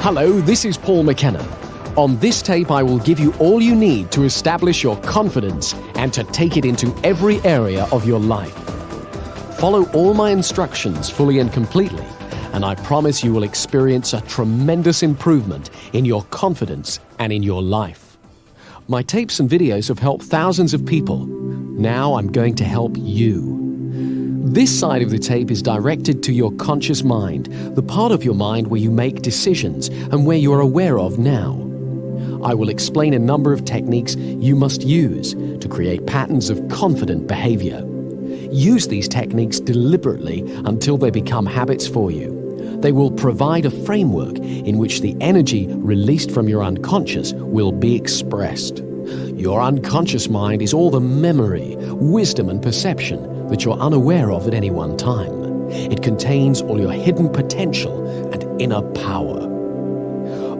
Hello, this is Paul McKenna. On this tape, I will give you all you need to establish your confidence and to take it into every area of your life. Follow all my instructions fully and completely, and I promise you will experience a tremendous improvement in your confidence and in your life. My tapes and videos have helped thousands of people. Now I'm going to help you. This side of the tape is directed to your conscious mind, the part of your mind where you make decisions and where you are aware of now. I will explain a number of techniques you must use to create patterns of confident behavior. Use these techniques deliberately until they become habits for you. They will provide a framework in which the energy released from your unconscious will be expressed. Your unconscious mind is all the memory, wisdom, and perception that you're unaware of at any one time. It contains all your hidden potential and inner power.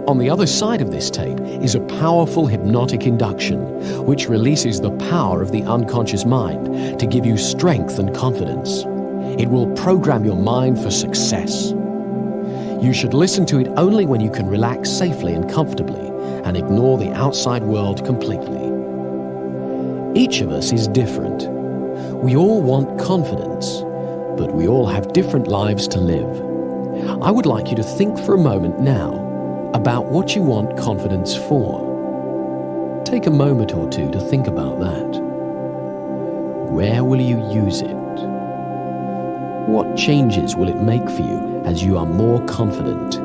On the other side of this tape is a powerful hypnotic induction, which releases the power of the unconscious mind to give you strength and confidence. It will program your mind for success. You should listen to it only when you can relax safely and comfortably and ignore the outside world completely. Each of us is different. We all want confidence, but we all have different lives to live. I would like you to think for a moment now about what you want confidence for. Take a moment or two to think about that. Where will you use it? What changes will it make for you as you are more confident?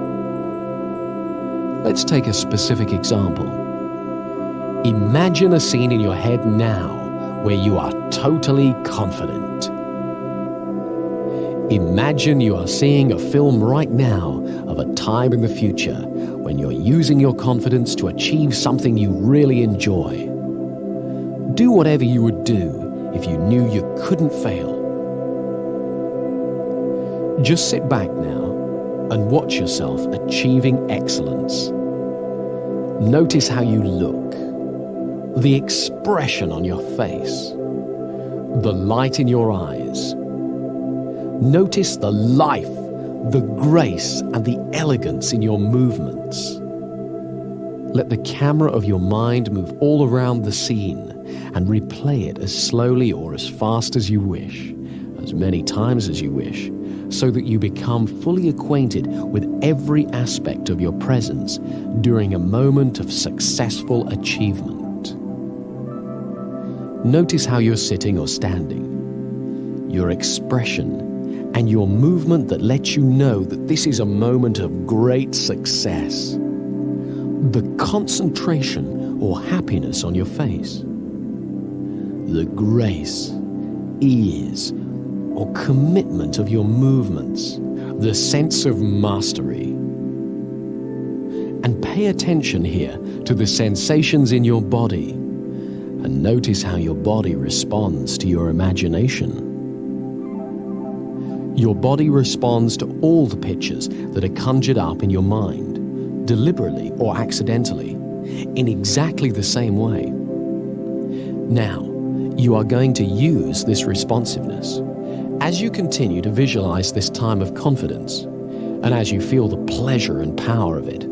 Let's take a specific example. Imagine a scene in your head now where you are totally confident. Imagine you are seeing a film right now of a time in the future when you're using your confidence to achieve something you really enjoy. Do whatever you would do if you knew you couldn't fail. Just sit back now and watch yourself achieving excellence. Notice how you look, the expression on your face, the light in your eyes. Notice the life, the grace, and the elegance in your movements. Let the camera of your mind move all around the scene and replay it as slowly or as fast as you wish, as many times as you wish, so that you become fully acquainted with every aspect of your presence during a moment of successful achievement. Notice how you're sitting or standing, your expression, and your movement that lets you know that this is a moment of great success. The concentration or happiness on your face. The grace, ease, or commitment of your movements. The sense of mastery. And pay attention here to the sensations in your body, and notice how your body responds to your imagination. Your body responds to all the pictures that are conjured up in your mind, deliberately or accidentally, in exactly the same way. Now, you are going to use this responsiveness. As you continue to visualize this time of confidence, and as you feel the pleasure and power of it,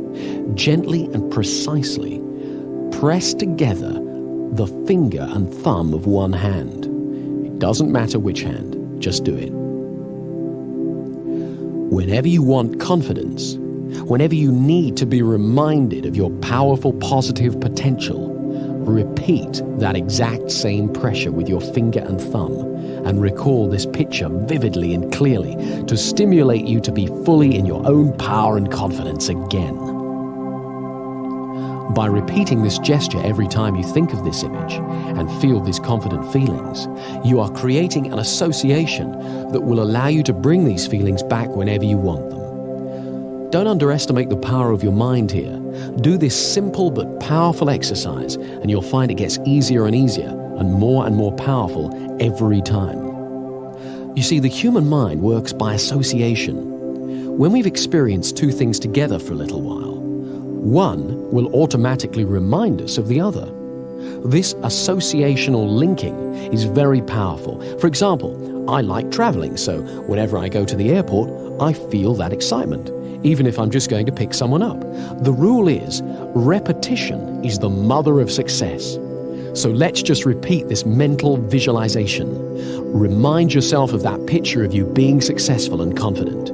gently and precisely press together the finger and thumb of one hand. It doesn't matter which hand, just do it. Whenever you want confidence, whenever you need to be reminded of your powerful positive potential, repeat that exact same pressure with your finger and thumb and recall this picture vividly and clearly to stimulate you to be fully in your own power and confidence again. By repeating this gesture every time you think of this image and feel these confident feelings, you are creating an association that will allow you to bring these feelings back whenever you want them. Don't underestimate the power of your mind here. Do this simple but powerful exercise and you'll find it gets easier and easier and more powerful every time. You see, the human mind works by association. When we've experienced two things together for a little while, one will automatically remind us of the other. This associational linking is very powerful. For example, I like traveling, so whenever I go to the airport, I feel that excitement, even if I'm just going to pick someone up. The rule is, repetition is the mother of success. So let's just repeat this mental visualization. Remind yourself of that picture of you being successful and confident.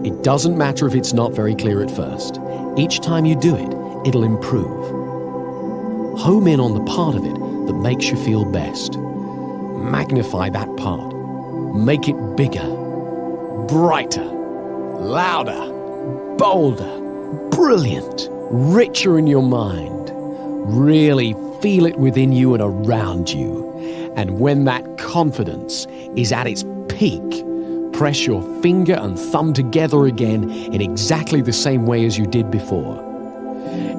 It doesn't matter if it's not very clear at first. Each time you do it, it'll improve. Home in on the part of it that makes you feel best. Magnify that part. Make it bigger, brighter, louder, bolder, brilliant, richer in your mind. Really feel it within you and around you. And when that confidence is at its peak, press your finger and thumb together again in exactly the same way as you did before.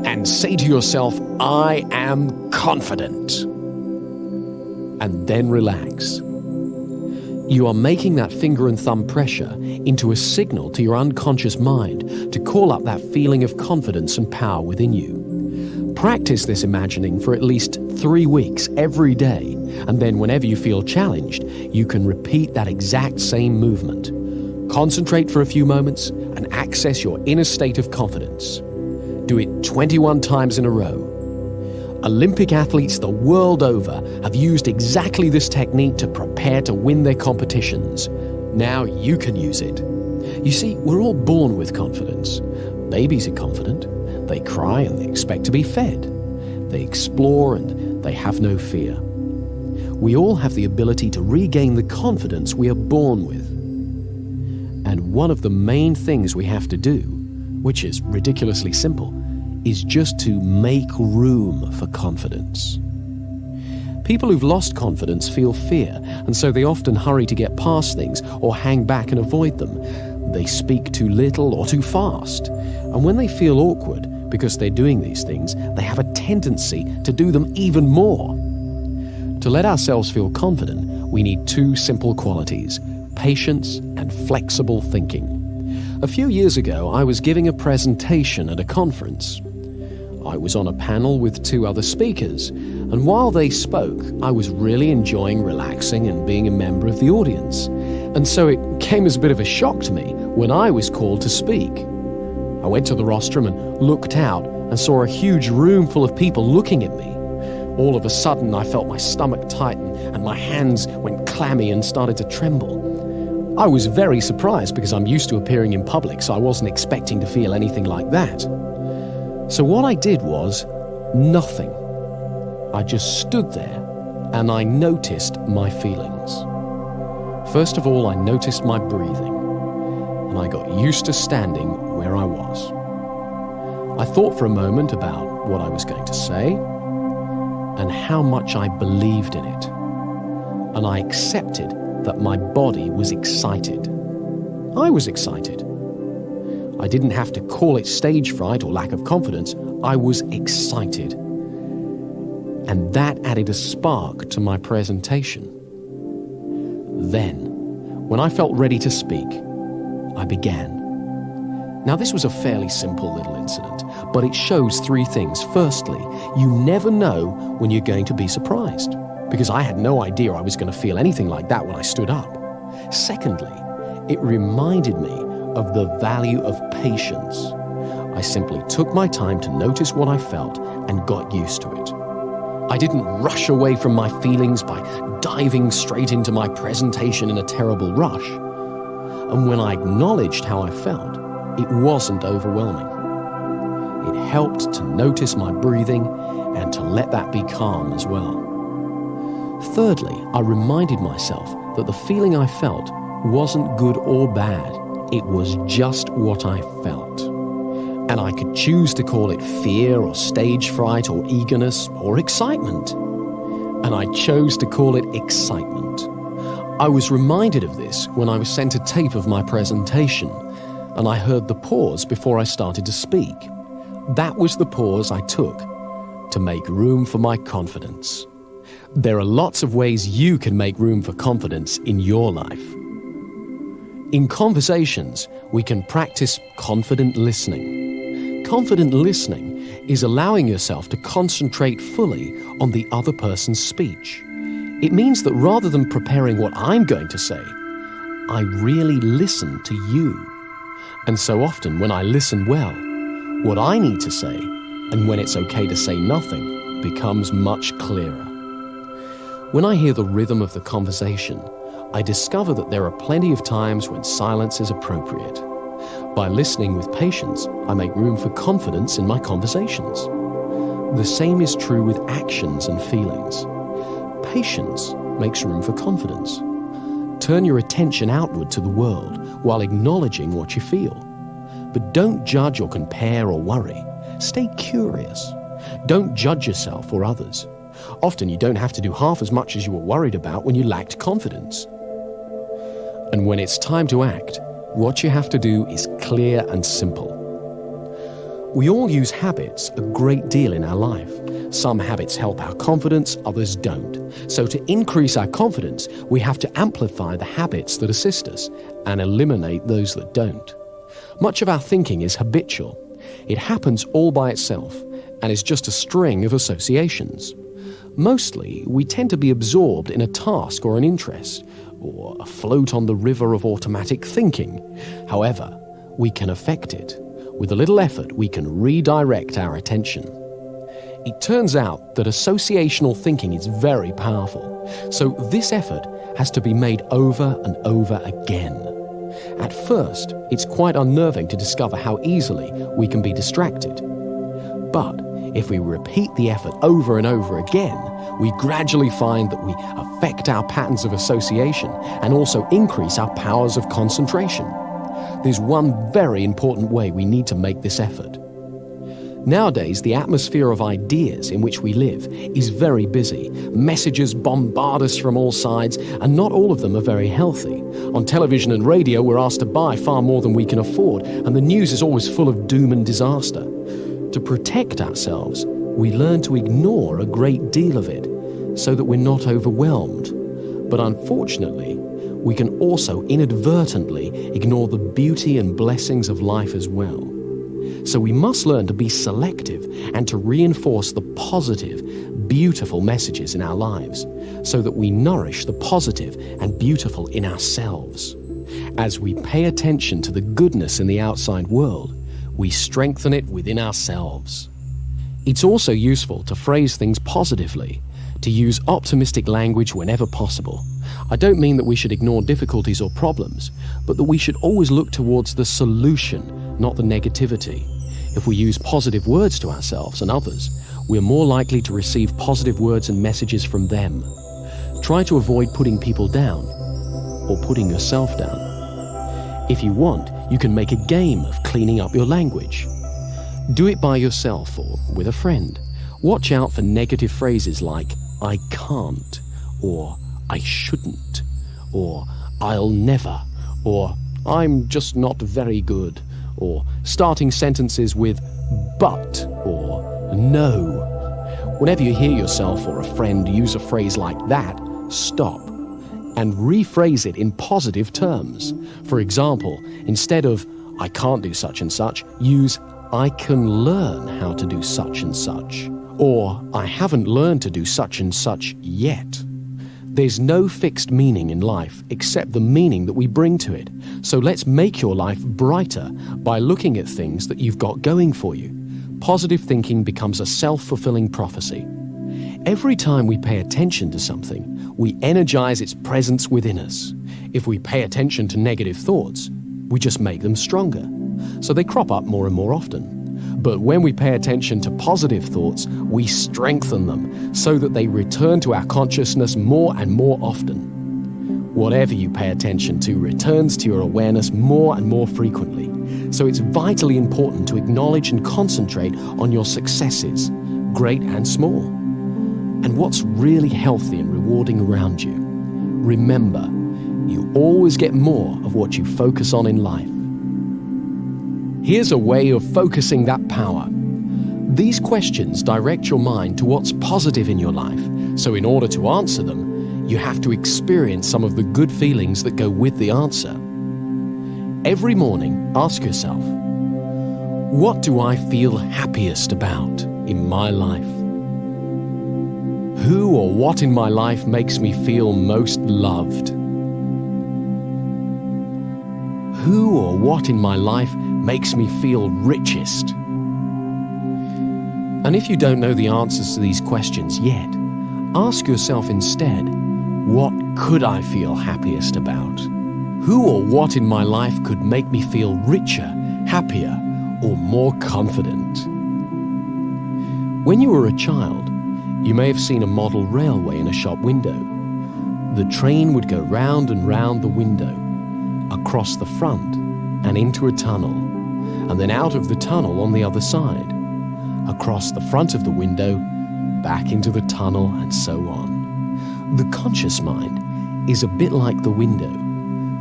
And say to yourself, I am confident. And then relax. You are making that finger and thumb pressure into a signal to your unconscious mind to call up that feeling of confidence and power within you. Practice this imagining for at least 3 weeks every day, and then whenever you feel challenged, you can repeat that exact same movement. Concentrate for a few moments and access your inner state of confidence. Do it 21 times in a row. Olympic athletes the world over have used exactly this technique to prepare to win their competitions. Now you can use it. You see, we're all born with confidence. Babies are confident. They cry and they expect to be fed. They explore and they have no fear. We all have the ability to regain the confidence we are born with. And one of the main things we have to do, which is ridiculously simple, is just to make room for confidence. People who've lost confidence feel fear, and so they often hurry to get past things or hang back and avoid them. They speak too little or too fast. And when they feel awkward because they're doing these things, they have a tendency to do them even more. To let ourselves feel confident, we need 2 simple qualities: patience and flexible thinking. A few years ago, I was giving a presentation at a conference. I was on a panel with 2 other speakers, and while they spoke, I was really enjoying relaxing and being a member of the audience. And so it came as a bit of a shock to me when I was called to speak. I went to the rostrum and looked out and saw a huge room full of people looking at me. All of a sudden, I felt my stomach tighten and my hands went clammy and started to tremble. I was very surprised because I'm used to appearing in public, so I wasn't expecting to feel anything like that. So what I did was nothing. I just stood there and I noticed my feelings. First of all, I noticed my breathing, and I got used to standing where I was. I thought for a moment about what I was going to say and how much I believed in it, and I accepted that my body was excited. I was excited. I didn't have to call it stage fright or lack of confidence. I was excited. And that added a spark to my presentation. Then, when I felt ready to speak, I began. Now, this was a fairly simple little incident, but it shows 3 things. Firstly, you never know when you're going to be surprised, because I had no idea I was going to feel anything like that when I stood up. Secondly, it reminded me of the value of patience. I simply took my time to notice what I felt and got used to it. I didn't rush away from my feelings by diving straight into my presentation in a terrible rush. And when I acknowledged how I felt, it wasn't overwhelming. It helped to notice my breathing and to let that be calm as well. Thirdly, I reminded myself that the feeling I felt wasn't good or bad. It was just what I felt. And I could choose to call it fear or stage fright or eagerness or excitement. And I chose to call it excitement. I was reminded of this when I was sent a tape of my presentation, and I heard the pause before I started to speak. That was the pause I took to make room for my confidence. There are lots of ways you can make room for confidence in your life. In conversations, we can practice confident listening. Confident listening is allowing yourself to concentrate fully on the other person's speech. It means that rather than preparing what I'm going to say, I really listen to you. And so often when I listen well, what I need to say, and when it's okay to say nothing, becomes much clearer. When I hear the rhythm of the conversation, I discover that there are plenty of times when silence is appropriate. By listening with patience, I make room for confidence in my conversations. The same is true with actions and feelings. Patience makes room for confidence. Turn your attention outward to the world while acknowledging what you feel. But don't judge or compare or worry. Stay curious. Don't judge yourself or others. Often you don't have to do half as much as you were worried about when you lacked confidence. And when it's time to act, what you have to do is clear and simple. We all use habits a great deal in our life. Some habits help our confidence, others don't. So to increase our confidence, we have to amplify the habits that assist us and eliminate those that don't. Much of our thinking is habitual. It happens all by itself and is just a string of associations. Mostly, we tend to be absorbed in a task or an interest, or afloat on the river of automatic thinking. However, we can affect it. With a little effort, we can redirect our attention. It turns out that associational thinking is very powerful, so this effort has to be made over and over again. At first, it's quite unnerving to discover how easily we can be distracted. But if we repeat the effort over and over again, we gradually find that we affect our patterns of association and also increase our powers of concentration. There's one very important way we need to make this effort. Nowadays, the atmosphere of ideas in which we live is very busy. Messages bombard us from all sides, and not all of them are very healthy. On television and radio, we're asked to buy far more than we can afford, and the news is always full of doom and disaster. To protect ourselves, we learn to ignore a great deal of it so that we're not overwhelmed. But unfortunately, we can also inadvertently ignore the beauty and blessings of life as well. So we must learn to be selective and to reinforce the positive, beautiful messages in our lives so that we nourish the positive and beautiful in ourselves. As we pay attention to the goodness in the outside world, we strengthen it within ourselves. It's also useful to phrase things positively, to use optimistic language whenever possible. I don't mean that we should ignore difficulties or problems, but that we should always look towards the solution, not the negativity. If we use positive words to ourselves and others, we're more likely to receive positive words and messages from them. Try to avoid putting people down or putting yourself down. If you want, you can make a game of cleaning up your language. Do it by yourself or with a friend. Watch out for negative phrases like "I can't," or "I shouldn't," or "I'll never," or "I'm just not very good," or starting sentences with "but" or "no." Whenever you hear yourself or a friend use a phrase like that, stop and rephrase it in positive terms. For example, instead of "I can't do such and such," use "I can learn how to do such and such," or "I haven't learned to do such and such yet." There's no fixed meaning in life except the meaning that we bring to it. So let's make your life brighter by looking at things that you've got going for you. Positive thinking becomes a self-fulfilling prophecy. Every time we pay attention to something, we energize its presence within us. If we pay attention to negative thoughts, we just make them stronger. So they crop up more and more often. But when we pay attention to positive thoughts, we strengthen them so that they return to our consciousness more and more often. Whatever you pay attention to returns to your awareness more and more frequently. So it's vitally important to acknowledge and concentrate on your successes, great and small, and what's really healthy and rewarding around you. Remember, you always get more of what you focus on in life. Here's a way of focusing that power. These questions direct your mind to what's positive in your life, so in order to answer them, you have to experience some of the good feelings that go with the answer. Every morning, ask yourself, what do I feel happiest about in my life? Who or what in my life makes me feel most loved? Who or what in my life makes me feel richest? And if you don't know the answers to these questions yet, ask yourself instead, what could I feel happiest about? Who or what in my life could make me feel richer, happier, or more confident? When you were a child, you may have seen a model railway in a shop window. The train would go round and round the window, across the front and into a tunnel, and then out of the tunnel on the other side, across the front of the window, back into the tunnel, and so on. The conscious mind is a bit like the window.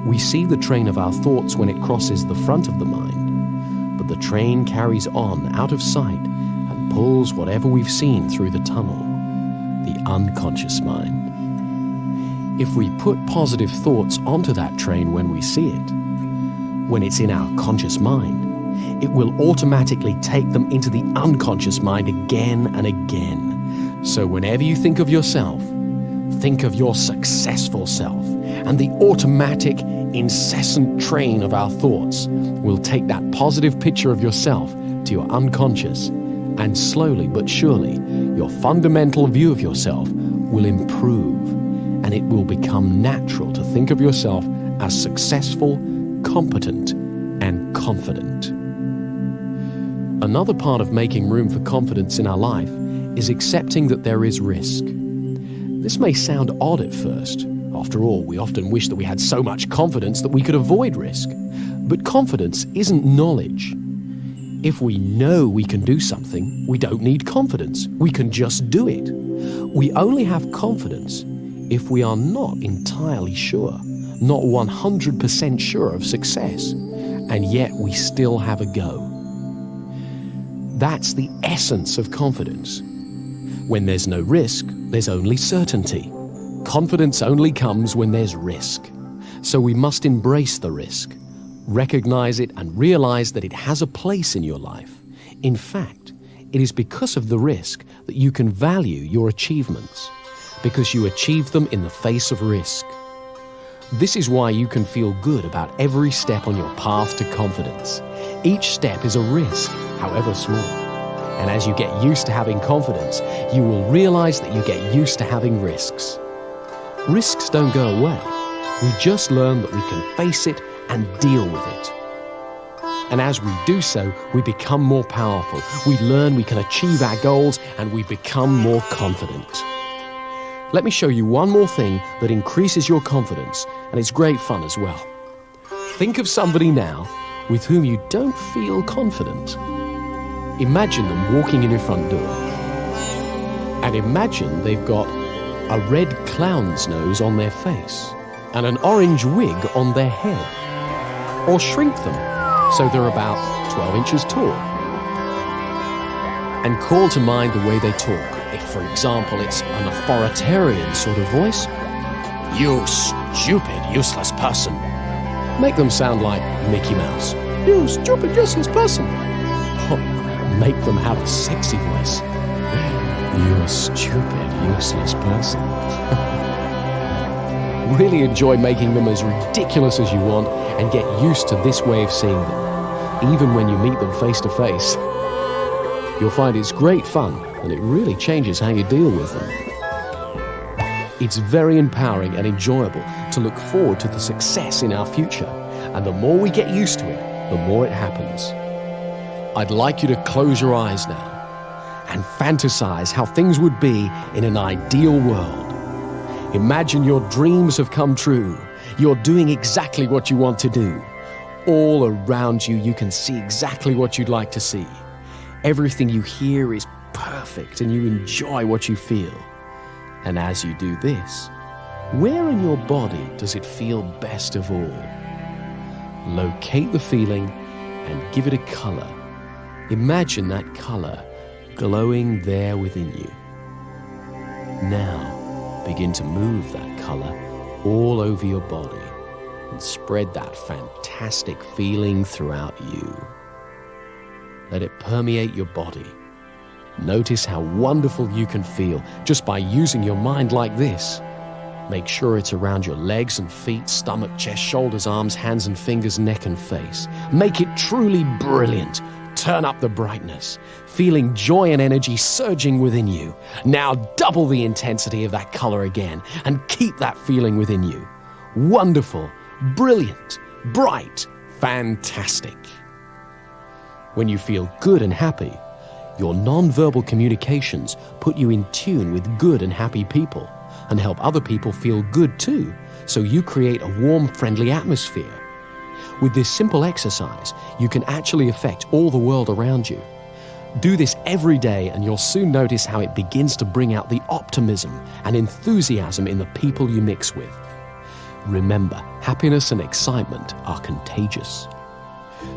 We see the train of our thoughts when it crosses the front of the mind, but the train carries on out of sight and pulls whatever we've seen through the tunnel, the unconscious mind. If we put positive thoughts onto that train when we see it, when it's in our conscious mind, it will automatically take them into the unconscious mind again and again. So whenever you think of yourself, think of your successful self, and the automatic, incessant train of our thoughts will take that positive picture of yourself to your unconscious, and slowly but surely, your fundamental view of yourself will improve, and it will become natural to think of yourself as successful, competent, and confident. Another part of making room for confidence in our life is accepting that there is risk. This may sound odd at first. After all, we often wish that we had so much confidence that we could avoid risk. But confidence isn't knowledge. If we know we can do something, we don't need confidence. We can just do it. We only have confidence if we are not entirely sure, not 100% sure of success, and yet we still have a go. That's the essence of confidence. When there's no risk, there's only certainty. Confidence only comes when there's risk. So we must embrace the risk, recognize it, and realize that it has a place in your life. In fact, it is because of the risk that you can value your achievements, because you achieve them in the face of risk. This is why you can feel good about every step on your path to confidence. Each step is a risk, however small. And as you get used to having confidence, you will realize that you get used to having risks. Risks don't go away. We just learn that we can face it and deal with it. And as we do so, we become more powerful. We learn we can achieve our goals, and we become more confident. Let me show you one more thing that increases your confidence, and it's great fun as well. Think of somebody now with whom you don't feel confident. Imagine them walking in your front door. And imagine they've got a red clown's nose on their face and an orange wig on their head. Or shrink them so they're about 12 inches tall. And call to mind the way they talk. If, for example, it's an authoritarian sort of voice, "You stupid, useless person," make them sound like Mickey Mouse. "You stupid, useless person." Make them have a sexy voice. "You stupid, useless person." Really enjoy making them as ridiculous as you want and get used to this way of seeing them, even when you meet them face to face. You'll find it's great fun, and it really changes how you deal with them. It's very empowering and enjoyable to look forward to the success in our future, and the more we get used to it, the more it happens. I'd like you to close your eyes now and fantasize how things would be in an ideal world. Imagine your dreams have come true. You're doing exactly what you want to do. All around you, you can see exactly what you'd like to see. Everything you hear is perfect, and you enjoy what you feel. And as you do this, where in your body does it feel best of all? Locate the feeling and give it a color. Imagine that color glowing there within you. Now, begin to move that color all over your body and spread that fantastic feeling throughout you. Let it permeate your body. Notice how wonderful you can feel just by using your mind like this. Make sure it's around your legs and feet, stomach, chest, shoulders, arms, hands and fingers, neck and face. Make it truly brilliant. Turn up the brightness, feeling joy and energy surging within you. Now double the intensity of that color again and keep that feeling within you. Wonderful, brilliant, bright, fantastic. When you feel good and happy, your non-verbal communications put you in tune with good and happy people and help other people feel good too, so you create a warm, friendly atmosphere. With this simple exercise, you can actually affect all the world around you. Do this every day and you'll soon notice how it begins to bring out the optimism and enthusiasm in the people you mix with. Remember, happiness and excitement are contagious.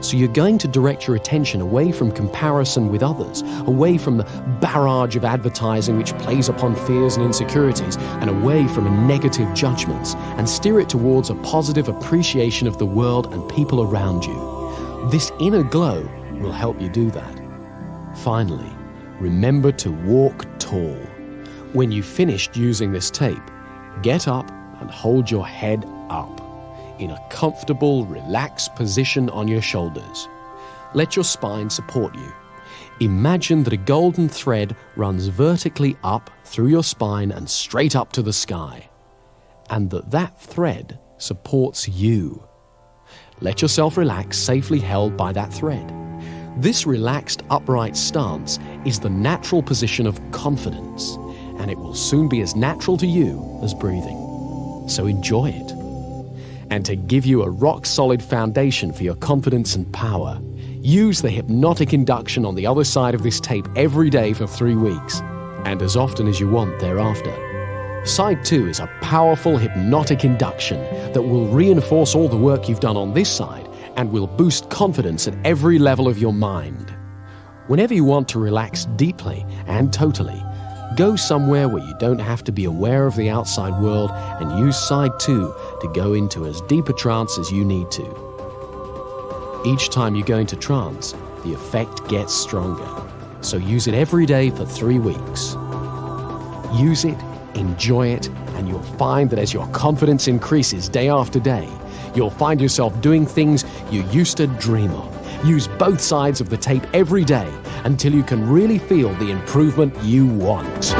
So you're going to direct your attention away from comparison with others, away from the barrage of advertising which plays upon fears and insecurities, and away from negative judgments, and steer it towards a positive appreciation of the world and people around you. This inner glow will help you do that. Finally, remember to walk tall. When you've finished using this tape, get up and hold your head up in a comfortable, relaxed position on your shoulders. Let your spine support you. Imagine that a golden thread runs vertically up through your spine and straight up to the sky, and that thread supports you. Let yourself relax, safely held by that thread. This relaxed, upright stance is the natural position of confidence, and it will soon be as natural to you as breathing. So enjoy it. And to give you a rock-solid foundation for your confidence and power, use the hypnotic induction on the other side of this tape every day for 3 weeks, and as often as you want thereafter. Side 2 is a powerful hypnotic induction that will reinforce all the work you've done on this side and will boost confidence at every level of your mind. Whenever you want to relax deeply and totally, go somewhere where you don't have to be aware of the outside world and use side 2 to go into as deep a trance as you need to. Each time you go into trance, the effect gets stronger. So use it every day for 3 weeks. Use it, enjoy it, and you'll find that as your confidence increases day after day, you'll find yourself doing things you used to dream of. Use both sides of the tape every day until you can really feel the improvement you want.